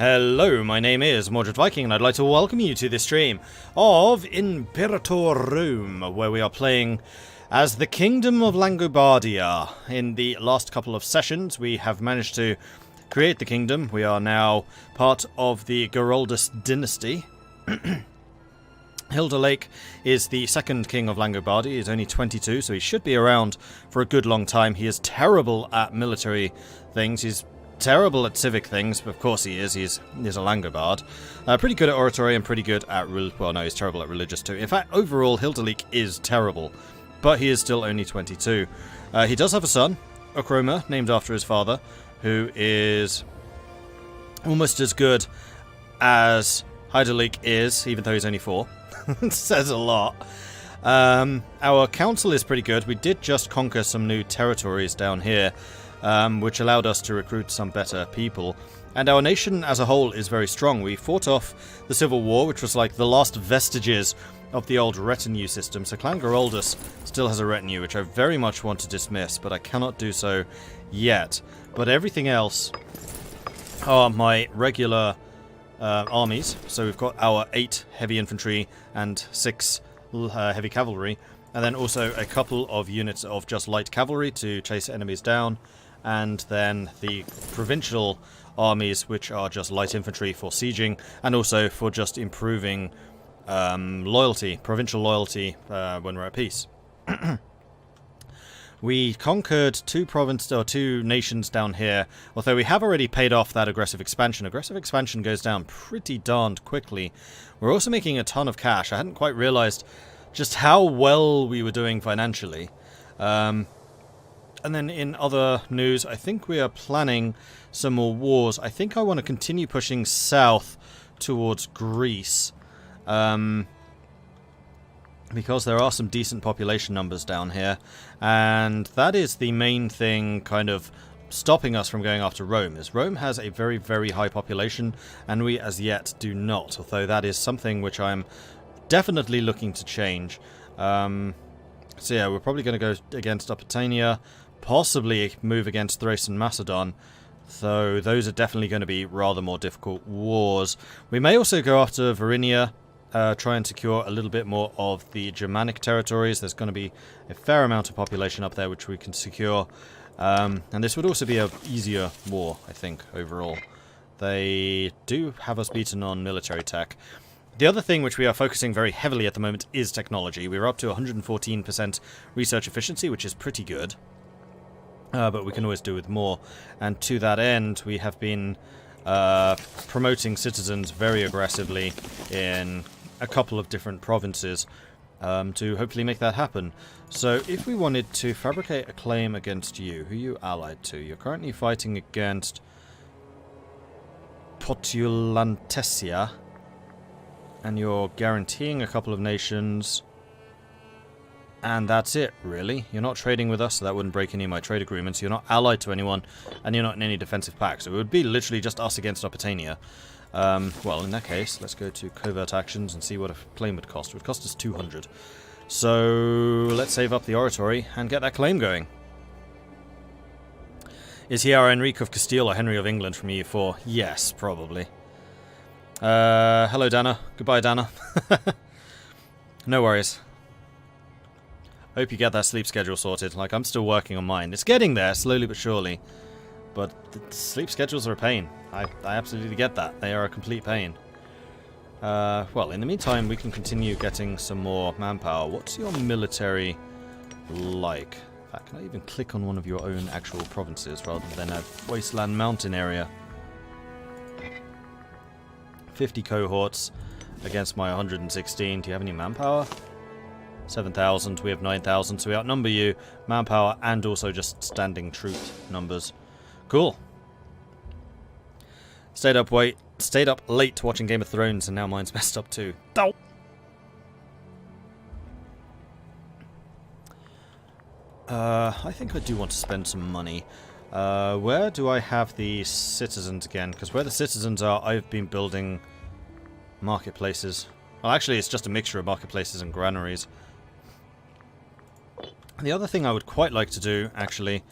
Hello, my name is Mordred Viking, and I'd like to welcome you to this stream of Imperator Rome, where we are playing as the Kingdom of Langobardia. In the last couple of sessions, we have managed to create the kingdom. We are now part of the Geraldus dynasty. Hildalake is the second king of Langobardia. He's only 22, so he should be around for a good long time. He is terrible at military things. He's terrible at civic things, but of course he is. He's a Langobard. Pretty good at oratory and pretty good at... well, no, he's terrible at religious too. In fact, overall, Hildalake is terrible, but he is still only 22. He does have a son, Ukroma, named after his father, who is almost as good as Hildalake is, even though he's only 4. It says a lot. Our council is pretty good. We did just conquer some new territories down here, which allowed us to recruit some better people. And our nation as a whole is very strong. We fought off the Civil War, which was like the last vestiges of the old retinue system. So Clan Geraldus still has a retinue, which I very much want to dismiss, but I cannot do so yet. But everything else are my regular armies. So we've got our 8 heavy infantry and 6 heavy cavalry, and then also a couple of units of just light cavalry to chase enemies down, and then the provincial armies, which are just light infantry for sieging, and also for just improving provincial loyalty when we're at peace. We conquered 2 nations down here, although we have already paid off that aggressive expansion. Aggressive expansion goes down pretty darned quickly. We're also making a ton of cash. I hadn't quite realized just how well we were doing financially. And then in other news, I think we are planning some more wars. I think I want to continue pushing south towards Greece. Because there are some decent population numbers down here, and that is the main thing kind of stopping us from going after Rome, is Rome has a very, very high population, and we as yet do not, although that is something which I'm definitely looking to change. So yeah, we're probably going to go against Upatania, possibly move against Thrace and Macedon, though those are definitely going to be rather more difficult wars. We may also go after Varinia, try and secure a little bit more of the Germanic territories. There's going to be a fair amount of population up there which we can secure. And this would also be an easier war, I think, overall. They do have us beaten on military tech. The other thing which we are focusing very heavily at the moment is technology. We're up to 114% research efficiency, which is pretty good. But we can always do with more. And to that end, we have been promoting citizens very aggressively in a couple of different provinces to hopefully make that happen. So if we wanted to fabricate a claim against you, who are you allied to? You're currently fighting against Potulantesia, and you're guaranteeing a couple of nations, and that's it, really. You're not trading with us, so that wouldn't break any of my trade agreements. You're not allied to anyone, and you're not in any defensive pact, so it would be literally just us against Upatania. Well, in that case, let's go to covert actions and see what a claim would cost. It would cost us 200. So let's save up the oratory and get that claim going. Is he our Enrique of Castile or Henry of England from EU4? Yes, probably. Hello, Dana. Goodbye, Dana. No worries. Hope you get that sleep schedule sorted. Like, I'm still working on mine. It's getting there, slowly but surely. But the sleep schedules are a pain. I absolutely get that. They are a complete pain. Well, in the meantime, we can continue getting some more manpower. What's your military like? In fact, can I even click on one of your own actual provinces rather than a wasteland mountain area? 50 cohorts against my 116. Do you have any manpower? 7,000. We have 9,000, so we outnumber you. Manpower and also just standing troop numbers. Cool. Stayed up late watching Game of Thrones, and now mine's messed up too. Oh. I think I do want to spend some money. Where do I have the citizens again? Because where the citizens are, I've been building marketplaces. Well, actually, it's just a mixture of marketplaces and granaries. The other thing I would quite like to do, actually,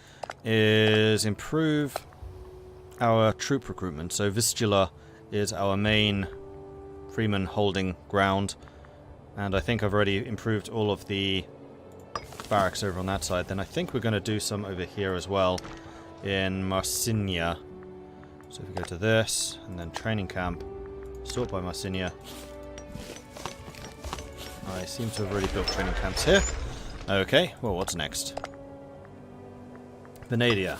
is improve our troop recruitment. So Vistula is our main freeman holding ground. And I think I've already improved all of the barracks over on that side. Then I think we're going to do some over here as well in Marsinia. So if we go to this, and then training camp, sort by Marsinia. I seem to have already built training camps here. Okay, well, what's next? Venadia.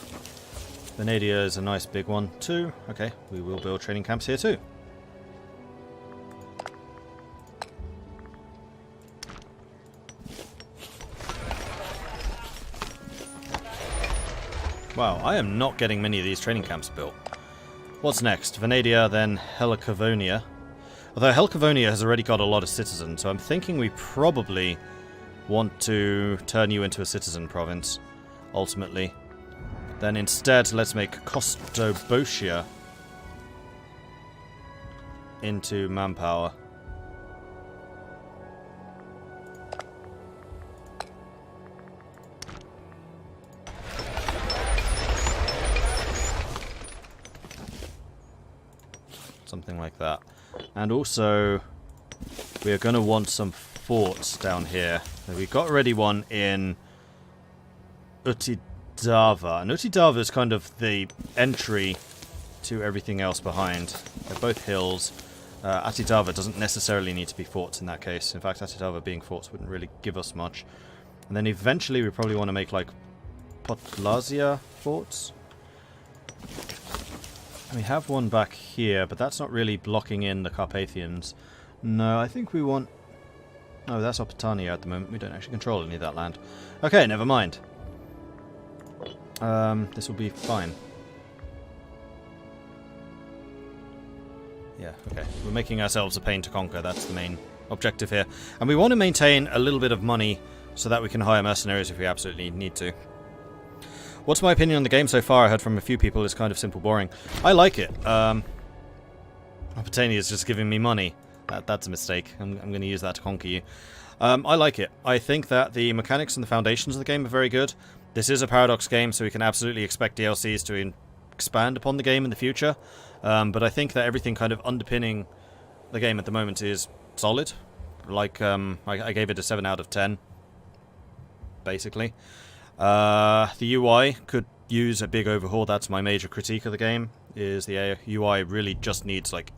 Venadia is a nice big one too. Okay, we will build training camps here too. Wow, I am not getting many of these training camps built. What's next? Venadia, then Helicavonia. Although Helicavonia has already got a lot of citizens, so I'm thinking we probably want to turn you into a citizen province, ultimately. Then instead, let's make Costobotia into manpower. Something like that. And also, we are going to want some forts down here. We've got already one in Utidava. And Utidava is kind of the entry to everything else behind. They're both hills. Atidava doesn't necessarily need to be forts in that case. In fact, Atidava being forts wouldn't really give us much. And then eventually we probably want to make like Potlazia forts. We have one back here, but that's not really blocking in the Carpathians. No, I think we want... No, that's Opitania at the moment. We don't actually control any of that land. Okay, never mind. This will be fine. Yeah, okay. We're making ourselves a pain to conquer. That's the main objective here. And we want to maintain a little bit of money so that we can hire mercenaries if we absolutely need to. What's my opinion on the game so far? I heard from a few people it's kind of simple boring. I like it. Opitania is just giving me money. That's a mistake. I'm going to use that to conquer you. I like it. I think that the mechanics and the foundations of the game are very good. This is a Paradox game, so we can absolutely expect DLCs to expand upon the game in the future. But I think that everything kind of underpinning the game at the moment is solid. Like, I gave it a 7 out of 10, basically. The UI could use a big overhaul. That's my major critique of the game, is the UI really just needs, like,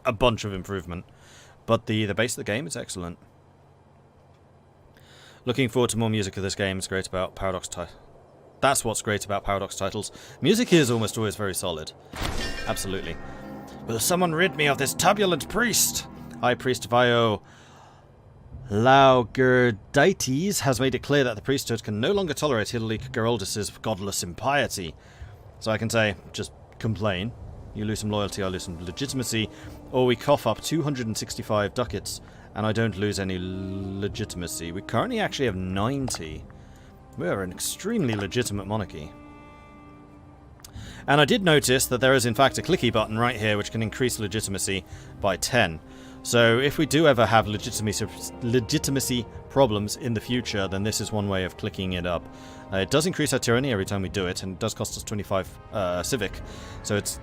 a bunch of improvement. But the base of the game is excellent. Looking forward to more music of this game. It's great about Paradox That's what's great about Paradox titles. Music is almost always very solid. Absolutely. Will someone rid me of this turbulent priest? High Priest Vio Laugurdites has made it clear that the priesthood can no longer tolerate Hildelic Geroldus' godless impiety. So I can say, just complain. You lose some loyalty, I lose some legitimacy, or we cough up 265 ducats, and I don't lose any legitimacy. We currently actually have 90. We are an extremely legitimate monarchy. And I did notice that there is in fact a clicky button right here which can increase legitimacy by 10. So if we do ever have legitimacy problems in the future, then this is one way of clicking it up. It does increase our tyranny every time we do it, and it does cost us 25 civic. So it's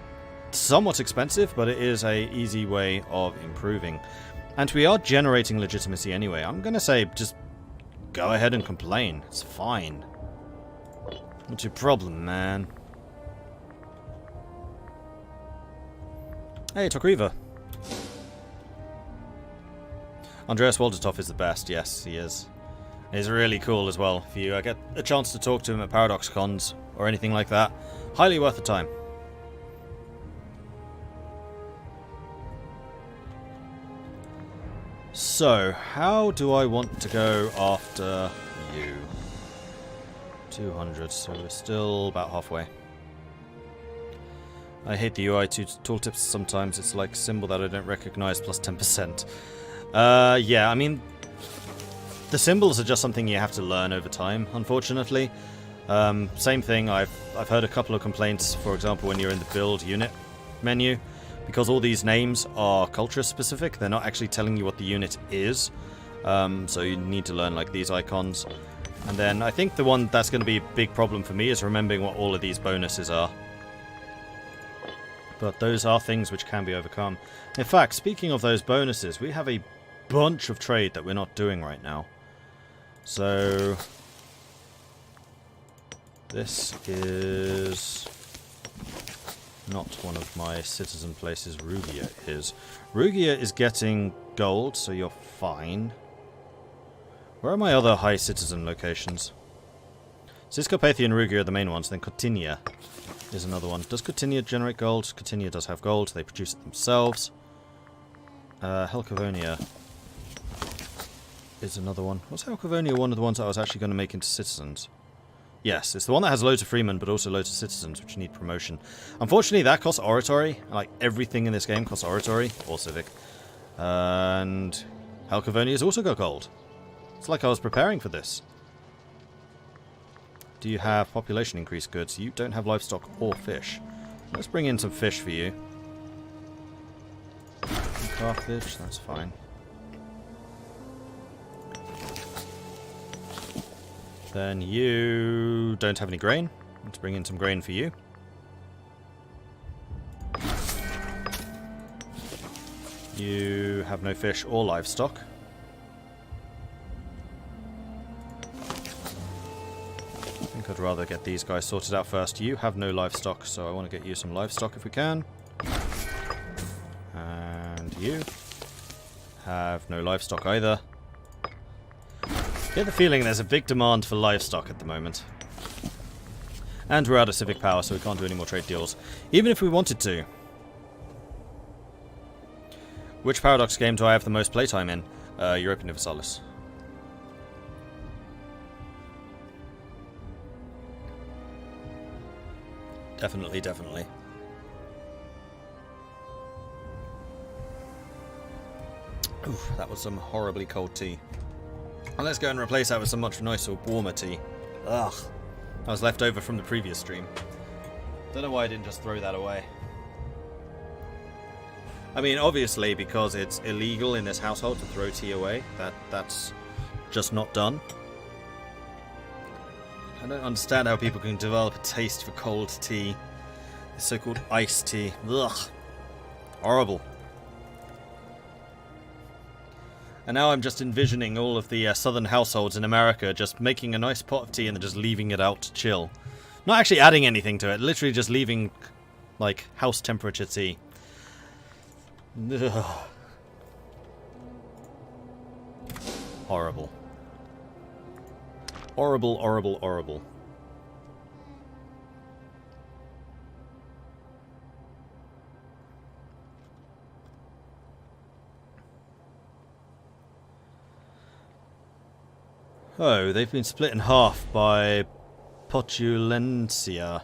somewhat expensive, but it is a easy way of improving. And we are generating legitimacy anyway. I'm going to say just go ahead and complain. It's fine. What's your problem, man? Hey, Tokriva. Andreas Waldetov is the best. Yes, he is. He's really cool as well. If you get a chance to talk to him at Paradox Cons or anything like that, highly worth the time. So, how do I want to go after you? 200, so we're still about halfway. I hate the UI tooltips sometimes. It's like a symbol that I don't recognize plus 10%. Yeah, I mean, the symbols are just something you have to learn over time, unfortunately. Same thing, I've heard a couple of complaints, for example, when you're in the build unit menu. Because all these names are culture specific, they're not actually telling you what the unit is. So you need to learn like these icons. And then I think the one that's going to be a big problem for me is remembering what all of these bonuses are. But those are things which can be overcome. In fact, speaking of those bonuses, we have a bunch of trade that we're not doing right now. So this is not one of my citizen places. Rugia is. Rugia is getting gold, so you're fine. Where are my other high citizen locations? Ciscopathia and Rugia are the main ones, then Cotinia is another one. Does Cotinia generate gold? Cotinia does have gold, they produce it themselves. Helcavonia is another one. Was Helcavonia one of the ones that I was actually going to make into citizens? Yes, it's the one that has loads of freemen, but also loads of citizens, which need promotion. Unfortunately, that costs oratory. Like, everything in this game costs oratory, or civic. And Helcavonia has also got gold. It's like I was preparing for this. Do you have population increase goods? You don't have livestock or fish. Let's bring in some fish for you. Carthage, that's fine. Then you don't have any grain. Let's bring in some grain for you. You have no fish or livestock. I think I'd rather get these guys sorted out first. You have no livestock, so I want to get you some livestock if we can. And you have no livestock either. Get the feeling there's a big demand for livestock at the moment. And we're out of civic power, so we can't do any more trade deals. Even if we wanted to. Which Paradox game do I have the most playtime in? Europa Universalis. Definitely, definitely. Oof, that was some horribly cold tea. And let's go and replace that with some much nicer, warmer tea. Ugh. That was left over from the previous stream. Don't know why I didn't just throw that away. I mean, obviously, because it's illegal in this household to throw tea away. That's just not done. I don't understand how people can develop a taste for cold tea. The so-called iced tea. Ugh. Horrible. And now I'm just envisioning all of the southern households in America just making a nice pot of tea and then just leaving it out to chill. Not actually adding anything to it, literally just leaving, like, house temperature tea. Ugh. Horrible. Horrible, horrible, horrible. Oh, they've been split in half by Potulencia.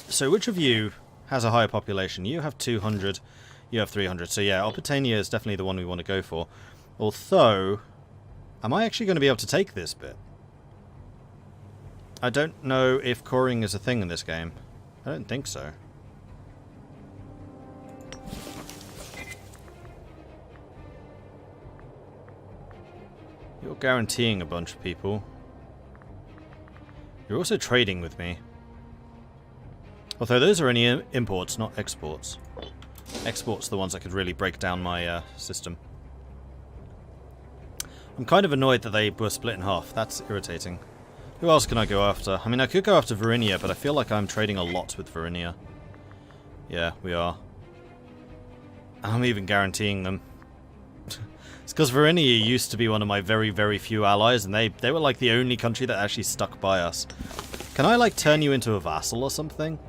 So which of you has a higher population? You have 200, you have 300. So yeah, Opitania is definitely the one we want to go for. Although, am I actually going to be able to take this bit? I don't know if coring is a thing in this game. I don't think so. You're guaranteeing a bunch of people. You're also trading with me. Although those are only imports, not exports. Exports are the ones that could really break down my system. I'm kind of annoyed that they were split in half. That's irritating. Who else can I go after? I mean, I could go after Varinia, but I feel like I'm trading a lot with Varinia. Yeah, we are. I'm even guaranteeing them. It's because Varinia used to be one of my very, very few allies, and they were like the only country that actually stuck by us. Can I, like, turn you into a vassal or something?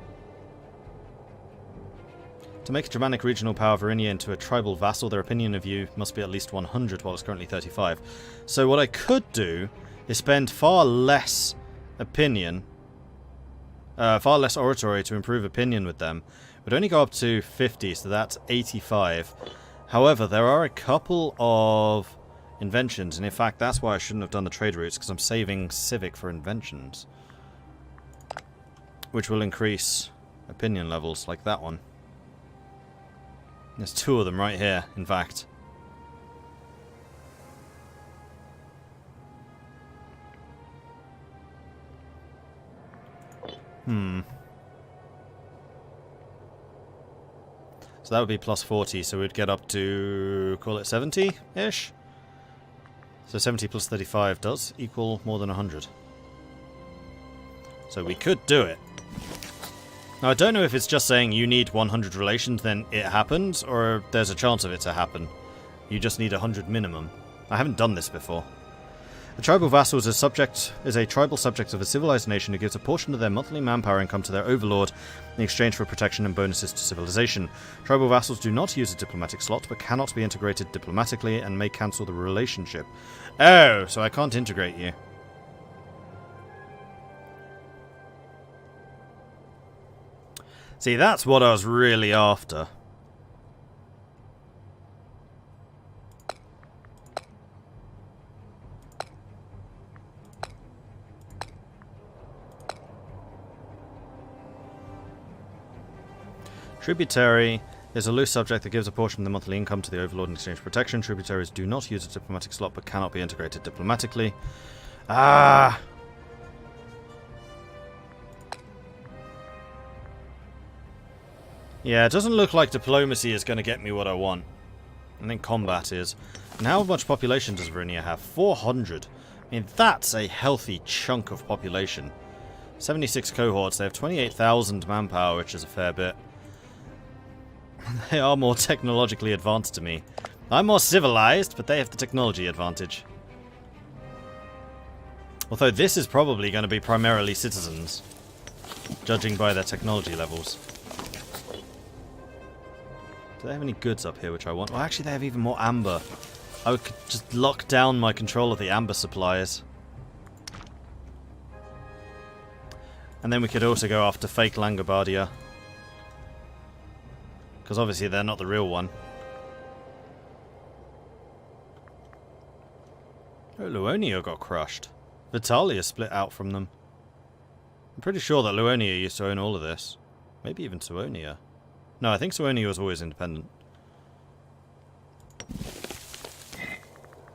To make a Germanic regional power Varinia into a tribal vassal, their opinion of you must be at least 100, while it's currently 35. So what I could do is spend far less opinion, far less oratory to improve opinion with them. It would only go up to 50, so that's 85. However, there are a couple of inventions, and in fact that's why I shouldn't have done the trade routes, because I'm saving civic for inventions. Which will increase opinion levels, like that one. There's two of them right here, in fact. So that would be plus 40, so we'd get up to, call it 70-ish? So 70 plus 35 does equal more than 100. So we could do it. Now I don't know if it's just saying you need 100 relations, then it happens, or there's a chance of it to happen. You just need 100 minimum. I haven't done this before. A tribal vassal is a tribal subject of a civilized nation who gives a portion of their monthly manpower income to their overlord in exchange for protection and bonuses to civilization. Tribal vassals do not use a diplomatic slot, but cannot be integrated diplomatically and may cancel the relationship. Oh, so I can't integrate you. See, that's what I was really after. Tributary is a loose subject that gives a portion of the monthly income to the overlord in exchange for protection. Tributaries do not use a diplomatic slot but cannot be integrated diplomatically. Ah! Yeah, it doesn't look like diplomacy is going to get me what I want. I think combat is. And how much population does Verinia have? 400. I mean, that's a healthy chunk of population. 76 cohorts. They have 28,000 manpower, which is a fair bit. They are more technologically advanced to me. I'm more civilized, but they have the technology advantage. Although this is probably going to be primarily citizens, judging by their technology levels. Do they have any goods up here which I want? Well, actually they have even more amber. I could just lock down my control of the amber supplies. And then we could also go after fake Langobardia. Because obviously they're not the real one. Oh, Luonia got crushed. Vitalia split out from them. I'm pretty sure that Luonia used to own all of this. Maybe even Suonia. No, I think Suonia was always independent.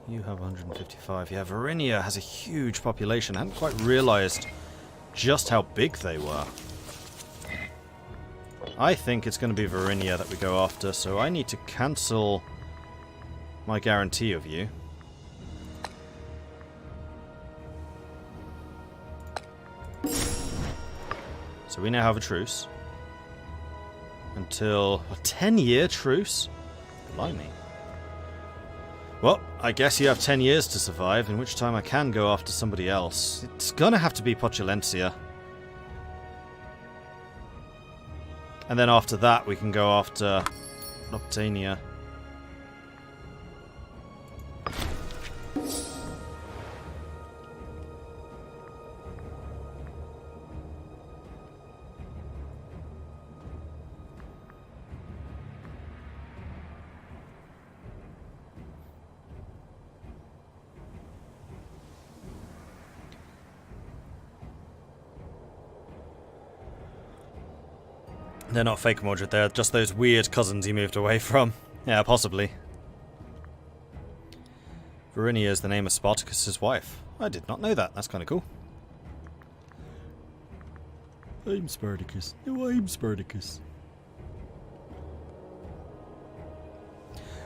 You have 155. Yeah, Verinia has a huge population. I hadn't quite realised just how big they were. I think it's going to be Verinia that we go after, so I need to cancel my guarantee of you. So we now have a truce. Until a 10-year truce? Blimey. Well, I guess you have 10 years to survive, in which time I can go after somebody else. It's gonna have to be Potulentia. And then after that, we can go after Noctania. They're not fake Mordred, they're just those weird cousins he moved away from. Yeah, possibly. Verinia is the name of Spartacus' wife. I did not know that. That's kind of cool. I'm Spartacus. No, I'm Spartacus.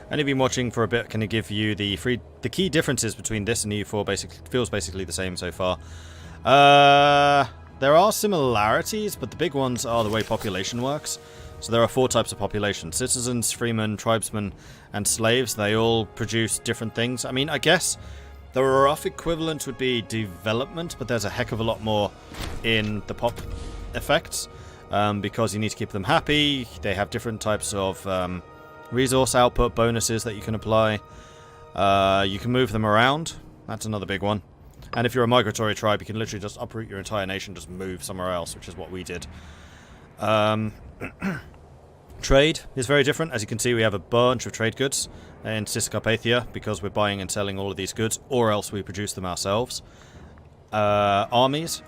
Only been watching for a bit. Can I give you the key differences between this and EU4? Basically, feels basically the same so far. There are similarities, but the big ones are the way population works. So there are 4 types of population. Citizens, freemen, tribesmen, and slaves. They all produce different things. I mean, I guess the rough equivalent would be development, but there's a heck of a lot more in the pop effects. Because you need to keep them happy. They have different types of resource output bonuses that you can apply. You can move them around. That's another big one. And if you're a migratory tribe, you can literally just uproot your entire nation, just move somewhere else, which is what we did. Trade is very different. As you can see, we have a bunch of trade goods in Ciscarpathia, because we're buying and selling all of these goods, or else we produce them ourselves. Armies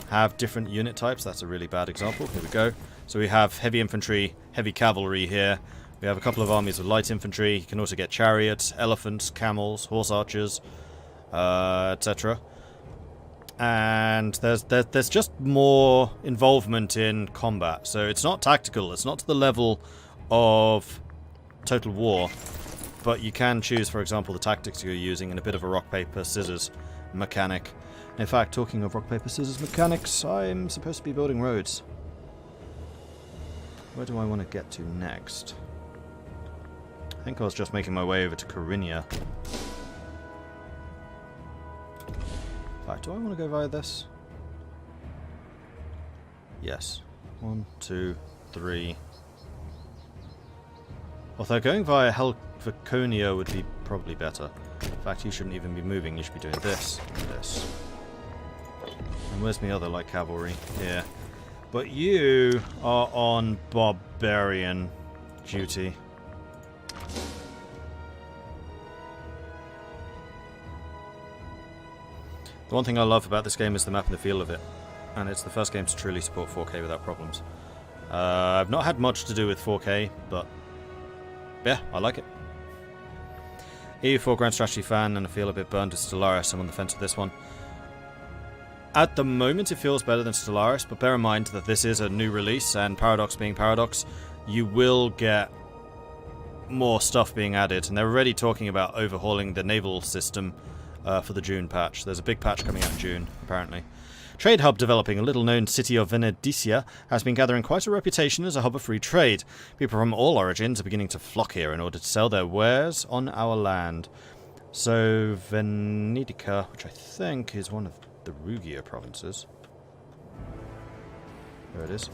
have different unit types. That's a really bad example. Here we go. So we have heavy infantry, heavy cavalry here. We have a couple of armies with light infantry. You can also get chariots, elephants, camels, horse archers, etc. And there's just more involvement in combat. So it's not tactical. It's not to the level of Total War, but you can choose, for example, the tactics you're using in a bit of a rock, paper, scissors mechanic. In fact, talking of rock, paper, scissors mechanics, I'm supposed to be building roads. Where do I want to get to next? I think I was just making my way over to Corinia. In fact, do I want to go via this? Yes. 1, 2, 3. Although going via Helveconia would be probably better. In fact, you shouldn't even be moving. You should be doing this and this. And where's my other light cavalry? Here. But you are on barbarian duty. The one thing I love about this game is the map and the feel of it. And it's the first game to truly support 4K without problems. I've not had much to do with 4K, but yeah, I like it. EU4 Grand Strategy fan, and I feel a bit burned to Stellaris. I'm on the fence with this one. At the moment, it feels better than Stellaris, but bear in mind that this is a new release, and Paradox being Paradox, you will get more stuff being added. And they're already talking about overhauling the naval system for the June patch. There's a big patch coming out in June, apparently. Trade hub developing. A little-known city of Venedicia has been gathering quite a reputation as a hub of free trade. People from all origins are beginning to flock here in order to sell their wares on our land. So, Venedica, which I think is one of the Rugia provinces. There it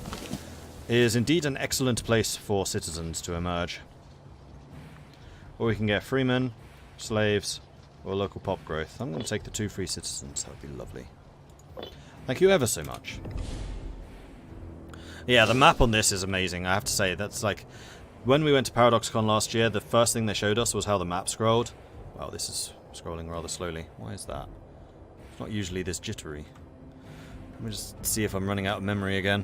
is indeed an excellent place for citizens to emerge. Or we can get freemen, slaves, or local pop growth. I'm going to take the 2 free citizens. That would be lovely. Thank you ever so much. Yeah, the map on this is amazing, I have to say. That's like, when we went to ParadoxCon last year, the first thing they showed us was how the map scrolled. Wow, this is scrolling rather slowly. Why is that? It's not usually this jittery. Let me just see if I'm running out of memory again.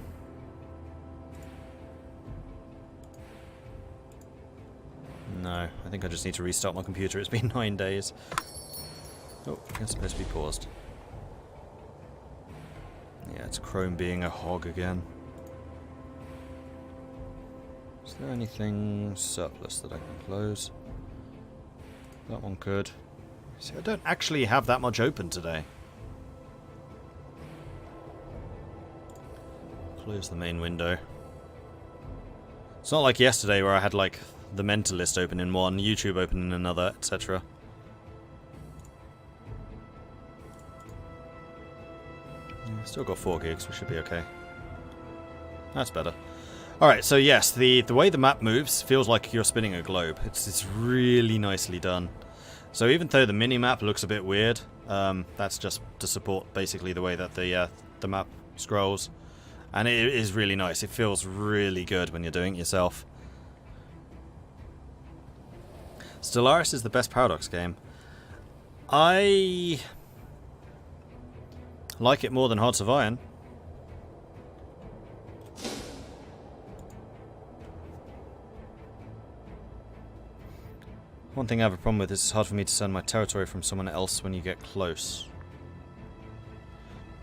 No, I think I just need to restart my computer. It's been 9 days. Oh, it's supposed to be paused. Yeah, it's Chrome being a hog again. Is there anything surplus that I can close? That one could. See, I don't actually have that much open today. Close the main window. It's not like yesterday where I had like the Mentalist open in one, YouTube open in another, etc. Still got 4 gigs, we should be okay. That's better. Alright, so yes, the way the map moves feels like you're spinning a globe. It's really nicely done. So even though the mini-map looks a bit weird, that's just to support basically the way that the map scrolls. And it is really nice. It feels really good when you're doing it yourself. Stellaris is the best Paradox game. I like it more than Hearts of Iron. One thing I have a problem with is it's hard for me to discern my territory from someone else when you get close.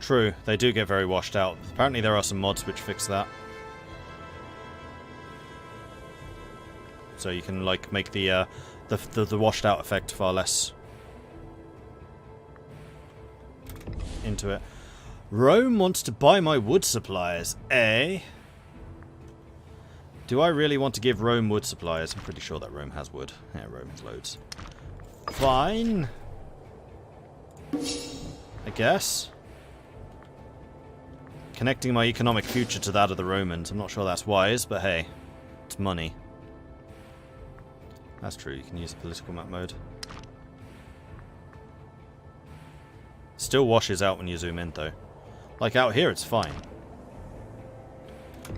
True, they do get very washed out. Apparently there are some mods which fix that. So you can like make the washed out effect far less into it. Rome wants to buy my wood supplies, eh? Do I really want to give Rome wood supplies? I'm pretty sure that Rome has wood. Yeah, Rome has loads. Fine. I guess. Connecting my economic future to that of the Romans. I'm not sure that's wise, but hey, it's money. That's true, you can use the political map mode. Still washes out when you zoom in though. Like out here it's fine.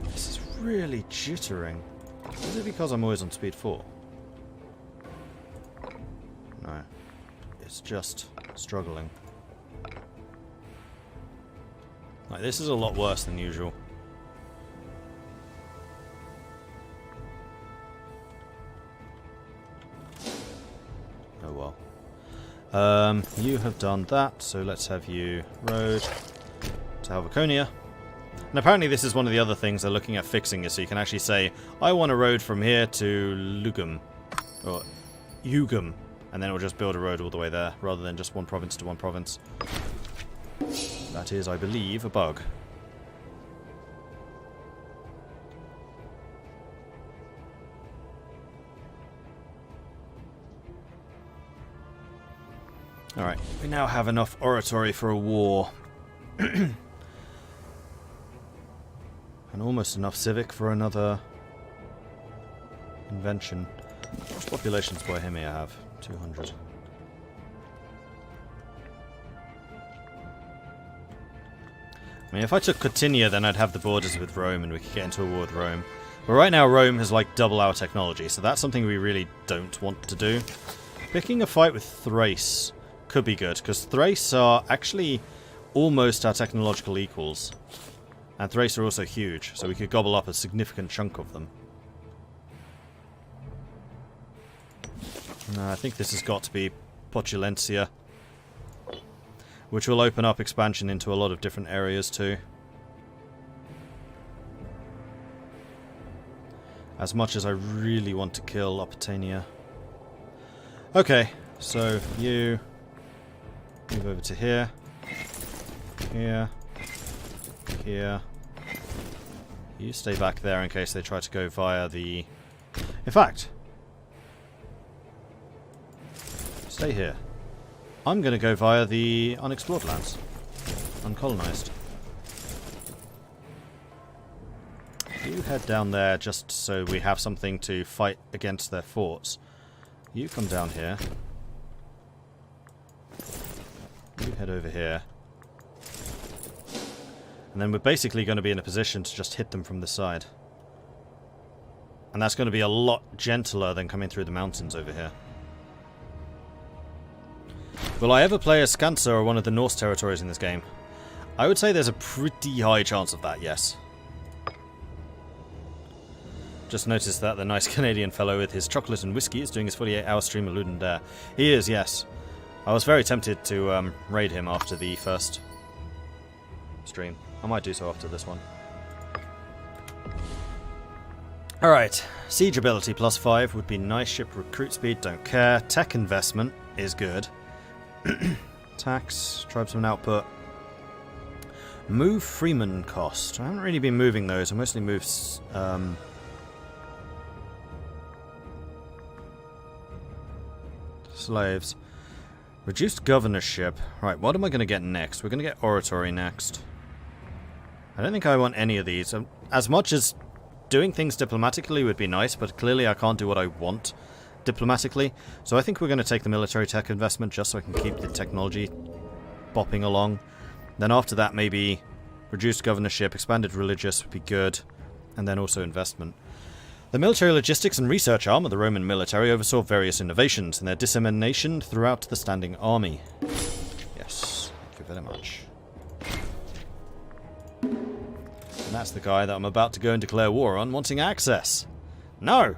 This is really jittering. Is it because I'm always on speed 4? No. It's just struggling. Like this is a lot worse than usual. Oh well. You have done that, so let's have you road to Helveconia. And apparently this is one of the other things they're looking at fixing, is so you can actually say, I want a road from here to Lugum. Or Ugum. And then it will just build a road all the way there, rather than just one province to one province. That is, I believe, a bug. Alright, we now have enough oratory for a war. And almost enough civic for another invention. What populations Bohemia have? 200. I mean, if I took Cotinia, then I'd have the borders with Rome and we could get into a war with Rome. But right now, Rome has like double our technology, so that's something we really don't want to do. Picking a fight with Thrace could be good, because Thrace are actually almost our technological equals. And Thrace are also huge, so we could gobble up a significant chunk of them. I think this has got to be Potulentia, which will open up expansion into a lot of different areas too. As much as I really want to kill Optania. Okay, so you move over to here, here, here. You stay back there in case they try to go via the... In fact, stay here. I'm going to go via the unexplored lands. Uncolonized. You head down there just so we have something to fight against their forts. You come down here. You head over here. And then we're basically going to be in a position to just hit them from the side. And that's going to be a lot gentler than coming through the mountains over here. Will I ever play as Skansa or one of the Norse territories in this game? I would say there's a pretty high chance of that, yes. Just noticed that the nice Canadian fellow with his chocolate and whiskey is doing his 48-hour stream of Ludendare. He is, yes. I was very tempted to raid him after the first stream. I might do so after this one. Alright, siege ability +5 would be nice. Ship recruit speed, don't care. Tech investment is good. Tax, tribesman output. Move freeman cost. I haven't really been moving those. I mostly moved slaves. Reduced governorship. Right, what am I going to get next? We're going to get oratory next. I don't think I want any of these. As much as doing things diplomatically would be nice, but clearly I can't do what I want diplomatically. So I think we're going to take the military tech investment just so I can keep the technology bopping along. Then after that, maybe reduced governorship, expanded religious would be good, and then also investment. The military logistics and research arm of the Roman military oversaw various innovations and their dissemination throughout the standing army. Yes, thank you very much. And that's the guy that I'm about to go and declare war on, wanting access. No!